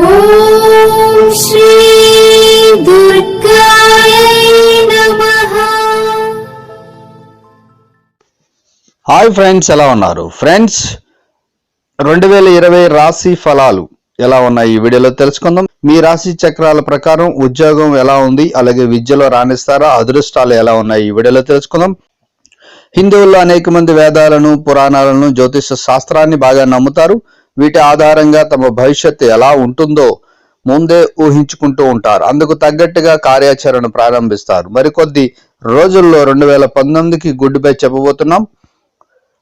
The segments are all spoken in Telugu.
ఓం శ్రీ దుర్గాయ నమః. హాయ్ ఫ్రెండ్స్, ఎలా ఉన్నారు ఫ్రెండ్స్? 2020 రాశి ఫలాలు ఎలా ఉన్నాయి ఈ వీడియోలో తెలుసుకుందాం. మీ రాశి చక్రాల ప్రకారం ఉద్యోగం ఎలా ఉంది, అలాగే విద్యలో రాణిస్తారా, అదృష్టాలు ఎలా ఉన్నాయి ఈ వీడియోలో తెలుసుకుందాం. హిందువుల్లో అనేక మంది వేదాలను, పురాణాలను, జ్యోతిష శాస్త్రాన్ని బాగా నమ్ముతారు. వీటి ఆధారంగా తమ భవిష్యత్తు ఎలా ఉంటుందో ముందే ఊహించుకుంటూ ఉంటారు. అందుకు తగ్గట్టుగా కార్యాచరణ ప్రారంభిస్తారు. మరికొద్ది రోజుల్లో 2019కి గుడ్ బై చెప్పబోతున్నాం.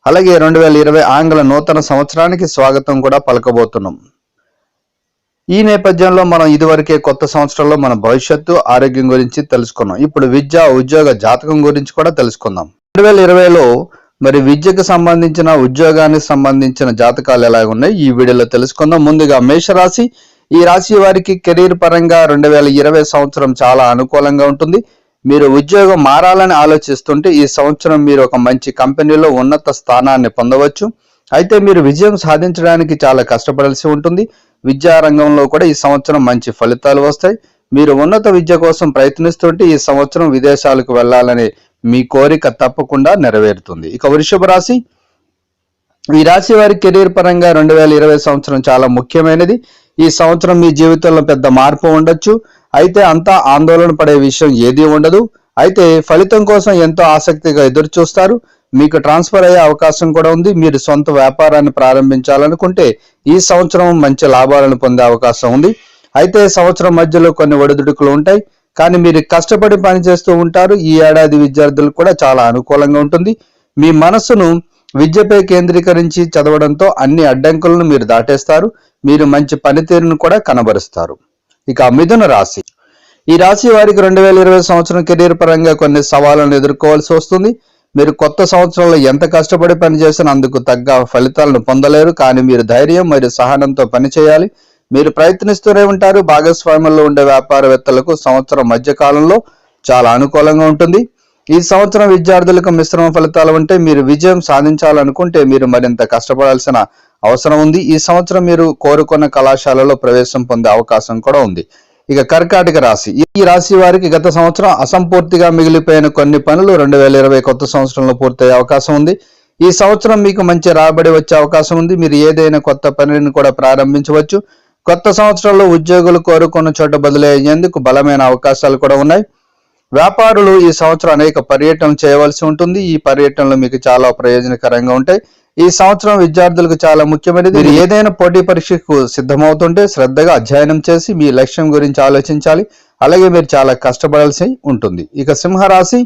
అలాగే 2020 ఆంగ్ల నూతన సంవత్సరానికి స్వాగతం కూడా పలకబోతున్నాం. ఈ నేపథ్యంలో మనం ఇదివరకే కొత్త సంవత్సరంలో మన భవిష్యత్తు, ఆరోగ్యం గురించి తెలుసుకున్నాం. ఇప్పుడు విద్య, ఉద్యోగ జాతకం గురించి కూడా తెలుసుకుందాం. 2020లో మరి విద్యకు సంబంధించిన, ఉద్యోగానికి సంబంధించిన జాతకాలు ఎలా ఉన్నాయి ఈ వీడియోలో తెలుసుకుందాం. ముందుగా మేషరాశి. ఈ రాశి వారికి కెరీర్ పరంగా 2020 సంవత్సరం చాలా అనుకూలంగా ఉంటుంది. మీరు ఉద్యోగం మారాలని ఆలోచిస్తుంటే ఈ సంవత్సరం మీరు ఒక మంచి కంపెనీలో ఉన్నత స్థానాన్ని పొందవచ్చు. అయితే మీరు విజయం సాధించడానికి చాలా కష్టపడాల్సి ఉంటుంది. విద్యా రంగంలో కూడా ఈ సంవత్సరం మంచి ఫలితాలు వస్తాయి. మీరు ఉన్నత విద్య కోసం ప్రయత్నిస్తుంటే ఈ సంవత్సరం విదేశాలకు వెళ్ళాలనే మీ కోరిక తప్పకుండా నెరవేరుతుంది. ఇక వృషభ రాశి. ఈ రాశి వారి కెరీర్ పరంగా 2020 సంవత్సరం చాలా ముఖ్యమైనది. ఈ సంవత్సరం మీ జీవితంలో పెద్ద మార్పు ఉండొచ్చు. అయితే అంతా ఆందోళన పడే విషయం ఏదీ ఉండదు. అయితే ఫలితం కోసం ఎంతో ఆసక్తిగా ఎదురు చూస్తారు. మీకు ట్రాన్స్ఫర్ అయ్యే అవకాశం కూడా ఉంది. మీరు సొంత వ్యాపారాన్ని ప్రారంభించాలనుకుంటే ఈ సంవత్సరం మంచి లాభాలను పొందే అవకాశం ఉంది. అయితే సంవత్సరం మధ్యలో కొన్ని ఒడిదుడుకులు ఉంటాయి, కానీ మీరు కష్టపడి పనిచేస్తూ ఉంటారు. ఈ ఏడాది విద్యార్థులకు కూడా చాలా అనుకూలంగా ఉంటుంది. మీ మనస్సును విద్యపై కేంద్రీకరించి చదవడంతో అన్ని అడ్డంకులను మీరు దాటేస్తారు. మీరు మంచి పనితీరును కూడా కనబరుస్తారు. ఇక మిథున రాశి. ఈ రాశి వారికి 2020 సంవత్సరం కెరీర్ పరంగా కొన్ని సవాళ్లను ఎదుర్కోవాల్సి వస్తుంది. మీరు కొత్త సంవత్సరంలో ఎంత కష్టపడి పనిచేసినా అందుకు తగ్గ ఫలితాలను పొందలేరు. కానీ మీరు ధైర్యం మరియు సహనంతో పనిచేయాలి. మీరు ప్రయత్నిస్తూనే ఉంటారు. భాగస్వామ్యంలో ఉండే వ్యాపారవేత్తలకు సంవత్సరం మధ్య కాలంలో చాలా అనుకూలంగా ఉంటుంది. ఈ సంవత్సరం విద్యార్థులకు మిశ్రమ ఫలితాలు ఉంటే మీరు విజయం సాధించాలనుకుంటే మీరు మరింత కష్టపడాల్సిన అవసరం ఉంది. ఈ సంవత్సరం మీరు కోరుకున్న కళాశాలలో ప్రవేశం పొందే అవకాశం కూడా ఉంది. ఇక కర్కాటక రాశి. ఈ రాశి వారికి గత సంవత్సరం అసంపూర్తిగా మిగిలిపోయిన కొన్ని పనులు 2020 కొత్త సంవత్సరంలో పూర్తయ్యే అవకాశం ఉంది. ఈ సంవత్సరం మీకు మంచి రాబడి వచ్చే అవకాశం ఉంది. మీరు ఏదైనా కొత్త పనిని కూడా ప్రారంభించవచ్చు. కొత్త సంవత్సరంలో ఉద్యోగులు కోరుకున్న చోట బదిలీ అయ్యేందుకు బలమైన అవకాశాలు కూడా ఉన్నాయి. వ్యాపారులు ఈ సంవత్సరం అనేక పర్యటనలు చేయవలసి ఉంటుంది. ఈ పర్యటనలు మీకు చాలా ప్రయోజనకరంగా ఉంటాయి. ఈ సంవత్సరం విద్యార్థులకు చాలా ముఖ్యమైనది. మీరు ఏదైనా పోటీ పరీక్షకు సిద్ధమవుతుంటే శ్రద్ధగా అధ్యయనం చేసి మీ లక్ష్యం గురించి ఆలోచించాలి. అలాగే మీరు చాలా కష్టపడాల్సి ఉంటుంది. ఇక సింహరాశి.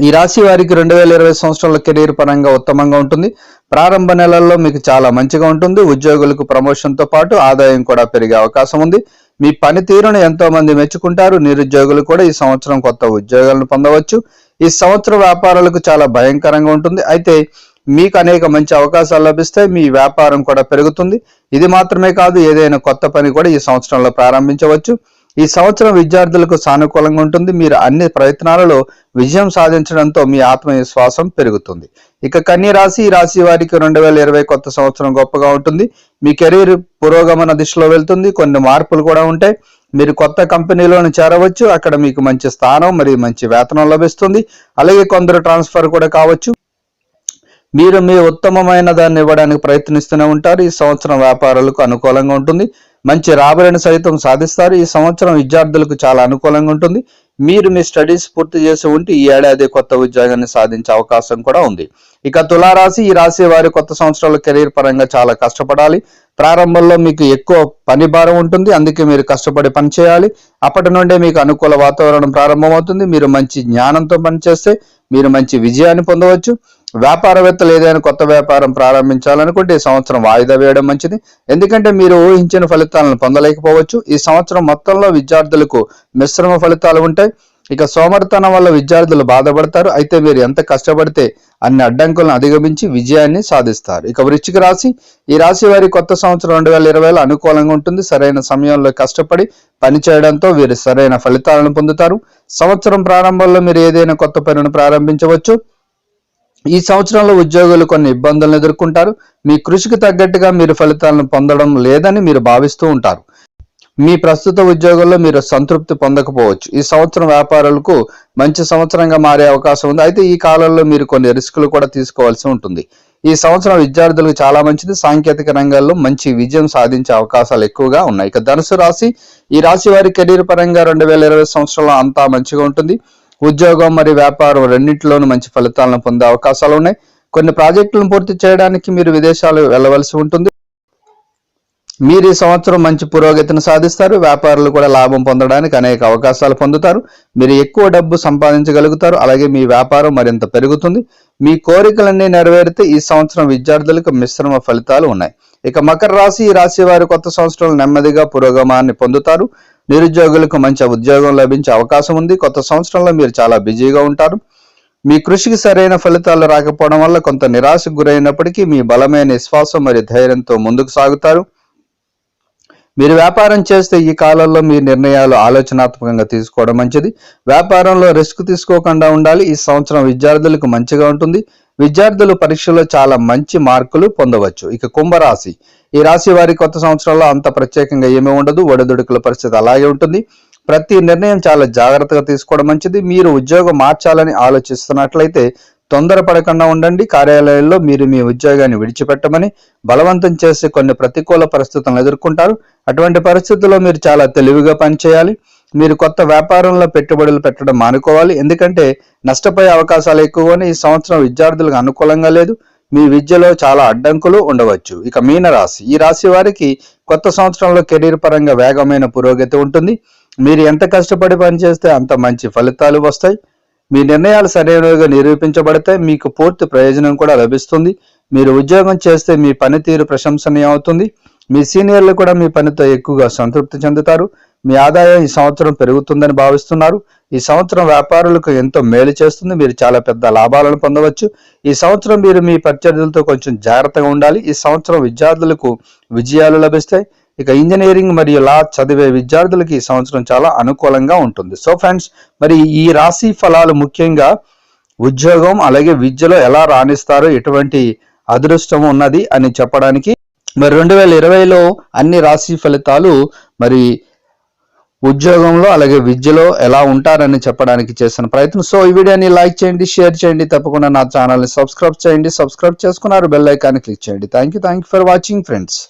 ఈ రాశి వారికి 2020 సంవత్సరంలో కెరీర్ పరంగా ఉత్తమంగా ఉంటుంది. ప్రారంభ నెలల్లో మీకు చాలా మంచిగా ఉంటుంది. ఉద్యోగులకు ప్రమోషన్తో పాటు ఆదాయం కూడా పెరిగే అవకాశం ఉంది. మీ పనితీరును ఎంతో మంది మెచ్చుకుంటారు. నిరుద్యోగులు కూడా ఈ సంవత్సరం కొత్త ఉద్యోగాలను పొందవచ్చు. ఈ సంవత్సరం వ్యాపారాలకు చాలా భయంకరంగా ఉంటుంది. అయితే మీకు అనేక మంచి అవకాశాలు లభిస్తాయి. మీ వ్యాపారం కూడా పెరుగుతుంది. ఇది మాత్రమే కాదు, ఏదైనా కొత్త పని కూడా ఈ సంవత్సరంలో ప్రారంభించవచ్చు. ఈ సంవత్సరం విద్యార్థులకు సానుకూలంగా ఉంటుంది. మీరు అన్ని ప్రయత్నాలలో విజయం సాధించడంతో మీ ఆత్మవిశ్వాసం పెరుగుతుంది. ఇక కన్య రాశి. ఈ రాశి వారికి 2020 కొత్త సంవత్సరం గొప్పగా ఉంటుంది. మీ కెరీర్ పురోగమన దిశలో వెళ్తుంది. కొన్ని మార్పులు కూడా ఉంటాయి. మీరు కొత్త కంపెనీలోని చేరవచ్చు. అక్కడ మీకు మంచి స్థానం మరియు మంచి వేతనం లభిస్తుంది. అలాగే కొందరు ట్రాన్స్ఫర్ కూడా కావచ్చు. మీరు మీ ఉత్తమమైన దాన్ని ఇవ్వడానికి ప్రయత్నిస్తూనే ఉంటారు. ఈ సంవత్సరం వ్యాపారులకు అనుకూలంగా ఉంటుంది. మంచి రాబడిని సైతం సాధిస్తారు. ఈ సంవత్సరం విద్యార్థులకు చాలా అనుకూలంగా ఉంటుంది. మీరు మీ స్టడీస్ పూర్తి చేసి ఉంటే ఈ ఏడాది కొత్త ఉద్యోగాన్ని సాధించే అవకాశం కూడా ఉంది. ఇక తులారాశి. ఈ రాశి వారి కొత్త సంవత్సరంలో కెరీర్ పరంగా చాలా కష్టపడాలి. ప్రారంభంలో మీకు ఎక్కువ పని భారం ఉంటుంది. అందుకే మీరు కష్టపడి పనిచేయాలి. అప్పటి నుండే మీకు అనుకూల వాతావరణం ప్రారంభమవుతుంది. మీరు మంచి జ్ఞానంతో పనిచేస్తే మీరు మంచి విజయాన్ని పొందవచ్చు. వ్యాపారవేత్తలు ఏదైనా కొత్త వ్యాపారం ప్రారంభించాలనుకుంటే ఈ సంవత్సరం వాయిదా వేయడం మంచిది. ఎందుకంటే మీరు ఊహించిన ఫలితాలను పొందలేకపోవచ్చు. ఈ సంవత్సరం మొత్తంలో విద్యార్థులకు మిశ్రమ ఫలితాలు ఉంటాయి. ఇక సోమరితనం వల్ల విద్యార్థులు బాధపడతారు. అయితే మీరు ఎంత కష్టపడితే అన్ని అడ్డంకులను అధిగమించి విజయాన్ని సాధిస్తారు. ఇక వృశ్చిక రాశి. ఈ రాశి వారి కొత్త సంవత్సరం 2020లో అనుకూలంగా ఉంటుంది. సరైన సమయంలో కష్టపడి పనిచేయడంతో వీరు సరైన ఫలితాలను పొందుతారు. సంవత్సరం ప్రారంభంలో మీరు ఏదైనా కొత్త పనిని ప్రారంభించవచ్చు. ఈ సంవత్సరంలో ఉద్యోగులు కొన్ని ఇబ్బందులను ఎదుర్కొంటారు. మీ కృషికి తగ్గట్టుగా మీరు ఫలితాలను పొందడం లేదని మీరు భావిస్తూ ఉంటారు. మీ ప్రస్తుత ఉద్యోగంలో మీరు సంతృప్తి పొందకపోవచ్చు. ఈ సంవత్సరం వ్యాపారులకు మంచి సంవత్సరంగా మారే అవకాశం ఉంది. అయితే ఈ కాలంలో మీరు కొన్ని రిస్కులు కూడా తీసుకోవాల్సి ఉంటుంది. ఈ సంవత్సరం విద్యార్థులకు చాలా మంచిది. సాంకేతిక రంగాల్లో మంచి విజయం సాధించే అవకాశాలు ఎక్కువగా ఉన్నాయి. ఇక ధనుసు రాశి, ఈ రాశి వారి కెరీర్ పరంగా 2020 సంవత్సరంలో అంతా మంచిగా ఉంటుంది. ఉద్యోగం మరియు వ్యాపారం రెండింటిలోనూ మంచి ఫలితాలను పొందే అవకాశాలు ఉన్నాయి. కొన్ని ప్రాజెక్టులను పూర్తి చేయడానికి మీరు విదేశాలు వెళ్ళవలసి ఉంటుంది. మీరు ఈ సంవత్సరం మంచి పురోగతిని సాధిస్తారు. వ్యాపారులు కూడా లాభం పొందడానికి అనేక అవకాశాలు పొందుతారు. మీరు ఎక్కువ డబ్బు సంపాదించగలుగుతారు. అలాగే మీ వ్యాపారం మరింత పెరుగుతుంది. మీ కోరికలన్నీ నెరవేరితే ఈ సంవత్సరం విద్యార్థులకు మిశ్రమ ఫలితాలు ఉన్నాయి. ఇక మకర రాశి, ఈ రాశి వారు కొత్త సంవత్సరంలో నెమ్మదిగా పురోగమాన్ని పొందుతారు. నిరుద్యోగులకు మంచి ఉద్యోగం లభించే అవకాశం ఉంది. కొత్త సంవత్సరంలో మీరు చాలా బిజీగా ఉంటారు. మీ కృషికి సరైన ఫలితాలు రాకపోవడం వల్ల కొంత నిరాశకు గురైనప్పటికీ మీ బలమైన విశ్వాసం మరియు ధైర్యంతో ముందుకు సాగుతారు. మీరు వ్యాపారం చేస్తే ఈ కాలంలో మీ నిర్ణయాలు ఆలోచనాత్మకంగా తీసుకోవడం మంచిది. వ్యాపారంలో రిస్క్ తీసుకోకుండా ఉండాలి. ఈ సంవత్సరం విద్యార్థులకు మంచిగా ఉంటుంది. విద్యార్థులు పరీక్షలో చాలా మంచి మార్కులు పొందవచ్చు. ఇక కుంభరాశి, ఈ రాశి వారి కొత్త సంవత్సరంలో అంత ప్రత్యేకంగా ఏమీ ఉండదు. ఒడిదుడుకుల పరిస్థితి అలాగే ఉంటుంది. ప్రతి నిర్ణయం చాలా జాగ్రత్తగా తీసుకోవడం మంచిది. మీరు ఉద్యోగం మార్చాలని ఆలోచిస్తున్నట్లయితే తొందరపడకుండా ఉండండి. కార్యాలయంలో మీరు మీ ఉద్యోగాన్ని విడిచిపెట్టమని బలవంతం చేసి కొన్ని ప్రతికూల పరిస్థితులను ఎదుర్కొంటారు. అటువంటి పరిస్థితుల్లో మీరు చాలా తెలివిగా పనిచేయాలి. మీరు కొత్త వ్యాపారంలో పెట్టుబడులు పెట్టడం మానుకోవాలి. ఎందుకంటే నష్టపోయే అవకాశాలు ఎక్కువగానే ఈ సంవత్సరం విద్యార్థులకు అనుకూలంగా లేదు. మీ విద్యలో చాలా అడ్డంకులు ఉండవచ్చు. ఇక మీన రాశి, ఈ రాశి వారికి కొత్త సంవత్సరంలో కెరీర్ పరంగా వేగమైన పురోగతి ఉంటుంది. మీరు ఎంత కష్టపడి పనిచేస్తే అంత మంచి ఫలితాలు వస్తాయి. మీ నిర్ణయాలు సరైనవిగా నిరూపించబడితే మీకు పూర్తి ప్రయోజనం కూడా లభిస్తుంది. మీరు ఉద్యోగం చేస్తే మీ పనితీరు ప్రశంసనీయం అవుతుంది. మీ సీనియర్లు కూడా మీ పనితో ఎక్కువగా సంతృప్తి చెందుతారు. మీ ఆదాయం ఈ సంవత్సరం పెరుగుతుందని భావిస్తున్నారు. ఈ సంవత్సరం వ్యాపారులకు ఎంతో మేలు చేస్తుంది. మీరు చాలా పెద్ద లాభాలను పొందవచ్చు. ఈ సంవత్సరం మీరు మీ ప్రత్యర్థులతో కొంచెం జాగ్రత్తగా ఉండాలి. ఈ సంవత్సరం విద్యార్థులకు విజయాలు లభిస్తాయి. ఇక ఇంజనీరింగ్ మరియు లా చదివే విద్యార్థులకి ఈ సంవత్సరం చాలా అనుకూలంగా ఉంటుంది. సో ఫ్రెండ్స్, మరి ఈ రాశి ఫలాలు ముఖ్యంగా ఉద్యోగం అలాగే విద్యలో ఎలా రాణిస్తారో, ఎటువంటి అదృష్టం ఉన్నది అని చెప్పడానికి మరి 2020లో అన్ని రాశి ఫలితాలు మరి ఉద్యోగంలో అలాగే విద్యలో ఎలా ఉంటారని చెప్పడానికి చేసిన ప్రయత్నం. సో ఈ వీడియోని లైక్ చేయండి, షేర్ చేయండి, తప్పకుండా నా ఛానల్ని సబ్స్క్రైబ్ చేయండి. సబ్స్క్రైబ్ చేసుకున్నారు, బెల్ ఐకాన్ని క్లిక్ చేయండి. Thank you for watching friends.